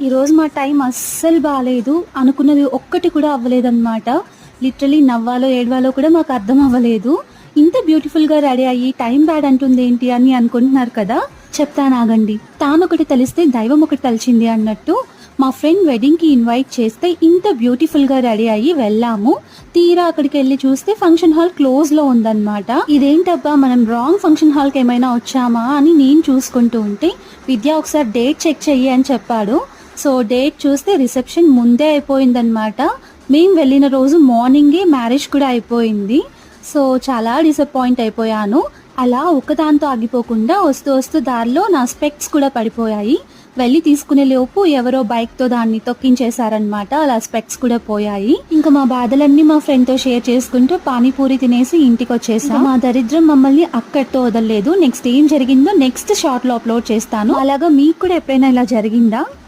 ఈరోజు మా టైం అస్సలు బాగాలేదు. అనుకున్నది ఒక్కటి కూడా అవ్వలేదన్నమాట. లిటరలీ నవ్వాలో ఏడవాలో కూడా మాకు అర్థం అవ్వలేదు. ఇంత బ్యూటిఫుల్గా రెడీ అయ్యి టైం బ్యాడ్ అంటుంది ఏంటి అని అనుకుంటున్నారు కదా, చెప్తానాగండి. తానొకటి తెలిస్తే దైవం ఒకటి తలిచింది అన్నట్టు మా ఫ్రెండ్ వెడ్డింగ్కి ఇన్వైట్ చేస్తే ఇంత బ్యూటిఫుల్గా రెడీ అయ్యి వెళ్ళాము. తీరా అక్కడికి వెళ్ళి చూస్తే ఫంక్షన్ హాల్ క్లోజ్లో ఉందన్నమాట. ఇదేంటబ్బా మనం రాంగ్ ఫంక్షన్ హాల్కి ఏమైనా వచ్చామా అని నేను చూసుకుంటూ ఉంటే విద్య ఒకసారి డేట్ చెక్ చెయ్యి అని చెప్పాడు. సో డేట్ చూస్తే రిసెప్షన్ ముందే అయిపోయిందనమాట. మేము వెళ్ళిన రోజు మార్నింగే మ్యారేజ్ కూడా అయిపోయింది. సో చాలా డిసప్పాయింట్ అయిపోయాను. అలా ఒకదాంతో ఆగిపోకుండా వస్తూ వస్తూ దారిలో నా స్పెక్ట్స్ కూడా పడిపోయాయి. వెళ్ళి తీసుకునే లోపు ఎవరో బైక్తో దాన్ని తొక్కించేశారనమాట. అలా స్పెక్ట్స్ కూడా పోయాయి. ఇంకా మా బాధలన్నీ మా ఫ్రెండ్తో షేర్ చేసుకుంటూ పానీపూరి తినేసి ఇంటికి వచ్చేసాం. మా దరిద్రం మమ్మల్ని అక్కడితో వదలలేదు. నెక్స్ట్ ఏం జరిగిందో నెక్స్ట్ షార్ట్లో అప్లోడ్ చేస్తాను. అలాగా మీకు కూడా ఎప్పుడైనా ఇలా జరిగిందా?